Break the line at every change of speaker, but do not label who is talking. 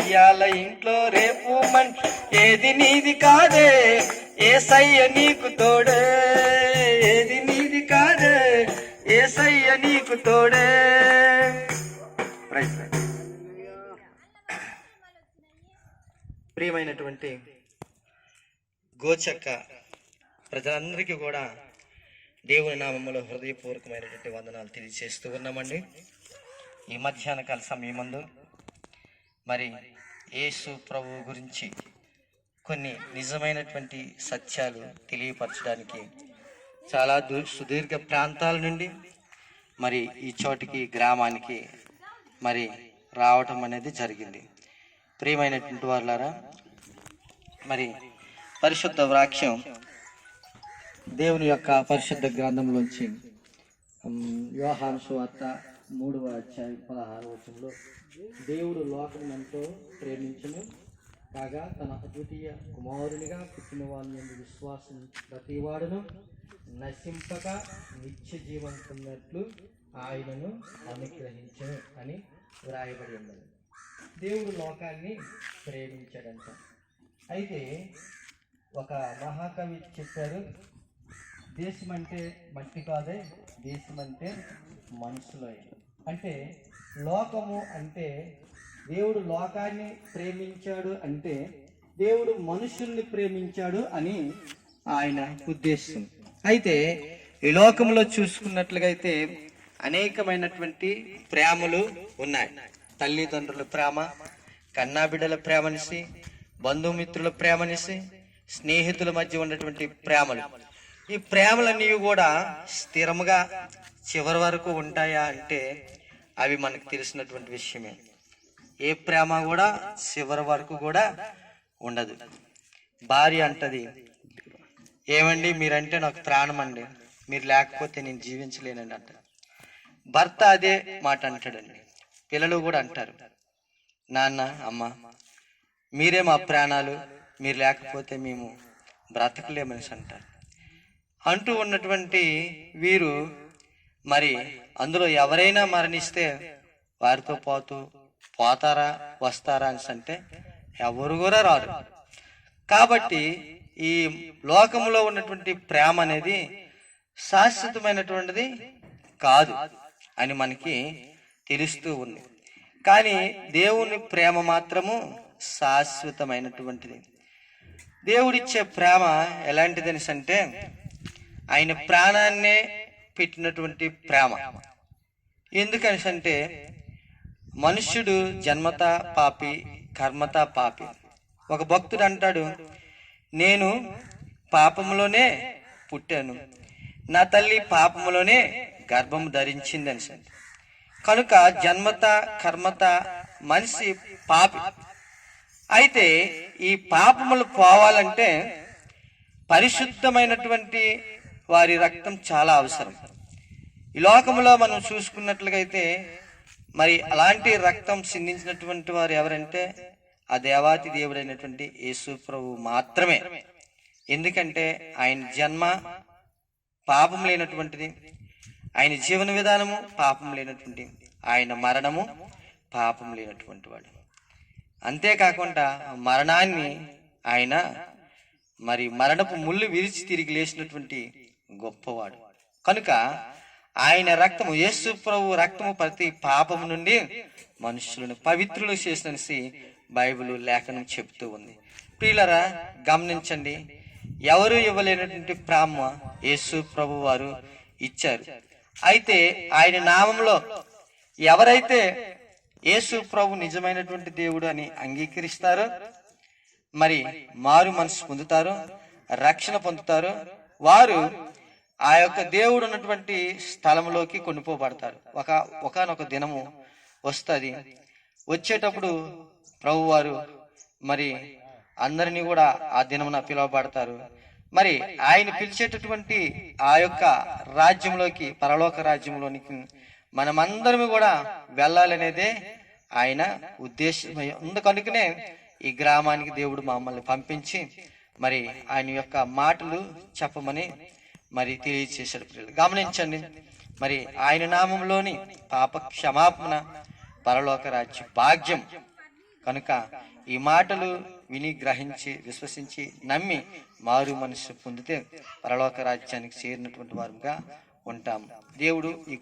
ఇయాల ఇంట్లో రేపు ఏది నీది కాదే, ఏసయ్య నీకు తోడే. ఏది నీది కాదే, ఏసయ్య నీకు తోడే. ప్రియమైనటువంటి గోచక్క ప్రజలందరికీ కూడా దేవుని నామములో హృదయపూర్వకమైనటువంటి వందనాలు తెలియజేస్తూ ఉన్నామండి. ఈ మధ్యాహ్న కాల సమయమందు మరి యేసు ప్రభువు గురించి కొన్ని నిజమైనటువంటి సత్యాలు తెలియపరచడానికి చాలా సుదీర్ఘ ప్రాంతాల నుండి మరి ఈ చోటికి గ్రామానికి మరి రావటం అనేది జరిగింది. ప్రియమైనటువంటి వారులారా, మరి పరిశుద్ధ వాక్యం దేవుని యొక్క పరిశుద్ధ గ్రంథంలోంచి యోహాను సువార్త 3వ అధ్యాయం 16వ వచనంలో, దేవుడు లోకం ఎంతో ప్రేమించును కాగా తన అద్వితీయ కుమారునిగా పుట్టిన వారిని విశ్వాసం ప్రతివాడును నశింపక నిత్య జీవం పొందినట్లు ఆయనను అనుగ్రహించును అని వ్రాయబడి ఉన్నది. దేవుడు లోకాన్ని ప్రేమించాడంట. అయితే ఒక మహాకవి చెప్పారు, దేశం అంటే మట్టి కాదే, దేశం అంటే మనుషులే. అంటే లోకము అంటే దేవుడు లోకాన్ని ప్రేమించాడు అంటే దేవుడు మనుషుల్ని ప్రేమించాడు అని ఆయన ఉద్దేశం. అయితే ఈ లోకంలో చూసుకున్నట్లుగా అయితే అనేకమైనటువంటి ప్రేమలు ఉన్నాయి. తల్లిదండ్రుల ప్రేమ, కన్నాబిడ్డల ప్రేమనిసి, బంధుమిత్రుల ప్రేమనిసి, స్నేహితుల మధ్య ఉన్నటువంటి ప్రేమలు. ఈ ప్రేమలన్నీ కూడా స్థిరముగా చివరి వరకు ఉంటాయా అంటే అవి మనకు తెలిసినటువంటి విషయమే. ఏ ప్రేమ కూడా చివరి వరకు కూడా ఉండదు. భార్య అంటది, ఏమండి మీరంటే నాకు ప్రాణం అండి, మీరు లేకపోతే నేను జీవించలేనండి అంట. భర్త అదే మాట అంటాడండి. పిల్లలు కూడా అంటారు, నాన్న అమ్మ మీరే మా ప్రాణాలు, మీరు లేకపోతే మేము బ్రతకలేమని అంటారు. అంటూ ఉన్నటువంటి వీరు మరి అందులో ఎవరైనా మరణిస్తే వారితో పోతారా వస్తారా అని అంటే ఎవరు కూడా రారు. కాబట్టి ఈ లోకంలో ఉన్నటువంటి ప్రేమ అనేది శాశ్వతమైనటువంటిది కాదు అని మనకి తెలుస్తూ ఉంది. కానీ దేవుని ప్రేమ మాత్రము శాశ్వతమైనటువంటిది. దేవుడిచ్చే ప్రేమ ఎలాంటిదని అంటే ఆయన ప్రాణాన్నే పెట్టినటువంటి ప్రేమ. ఎందుకని అంటే మనుష్యుడు జన్మత పాపి, కర్మత పాపి. ఒక భక్తుడు అంటాడు, నేను పాపంలోనే పుట్టాను, నా తల్లి పాపంలోనే గర్భం ధరించిందని. కనుక జన్మత కర్మత మనిషి పాపి. అయితే ఈ పాపములు పోవాలంటే పరిశుద్ధమైనటువంటి వారి రక్తం చాలా అవసరం. ఈ లోకంలో మనం చూసుకున్నట్లుగా అయితే మరి అలాంటి రక్తం సిందించినటువంటి వారు ఎవరంటే ఆ దేవాతి దేవుడైనటువంటి యేసు ప్రభు మాత్రమే. ఎందుకంటే ఆయన జన్మ పాపం లేనటువంటిది, ఆయన జీవన విధానము పాపం లేనటువంటి, ఆయన మరణము పాపం లేనటువంటి వాడు. అంతేకాకుండా మరణాన్ని ఆయన మరి మరణపు ముళ్ళు విరిచి తిరిగి లేచినటువంటి గొప్పవాడు. కనుక ఆయన రక్తము, యేసు ప్రభు రక్తము ప్రతి పాపము నుండి మనుషులను పవిత్రులు చేసినసి బైబిల్ లేఖనం చెప్తూ ఉంది. ప్రియులరా గమనించండి, ఎవరు ఇవ్వలేనటువంటి ప్రేమ యేసు ప్రభు వారు ఇచ్చారు. అయితే ఆయన నామంలో ఎవరైతే యేసు ప్రభు నిజమైనటువంటి దేవుడు అని అంగీకరిస్తారో మరి మారు మనసు పొందుతారో, రక్షణ పొందుతారో, వారు ఆ యొక్క దేవుడు ఉన్నటువంటి స్థలంలోకి కొనుక్కోబడతారు. ఒకనొక దినము వస్తుంది. వచ్చేటప్పుడు ప్రభు వారు మరి అందరినీ కూడా ఆ దినమున పిలువబడతారు. మరి ఆయన పిలిచేటటువంటి ఆ యొక్క రాజ్యంలోకి, పరలోక రాజ్యంలోనికి మనమందరం కూడా వెళ్ళాలనేదే ఆయన ఉద్దేశం ఉంది. కనుకనే ఈ గ్రామానికి దేవుడు మమ్మల్ని పంపించి మరి ఆయన యొక్క మాటలు చెప్పమని మరి తెలియచేశాడు. పిల్లలు గమనించండి, మరి ఆయన నామంలోని పాప క్షమాపణ, పరలోక రాజ్య భాగ్యం కనుక ఈ మాటలు విని గ్రహించి విశ్వసించి నమ్మి మారు మనసు పొందితే పరలోక రాజ్యానికి చేరినటువంటి వారుగా ఉంటాము. దేవుడు ఈ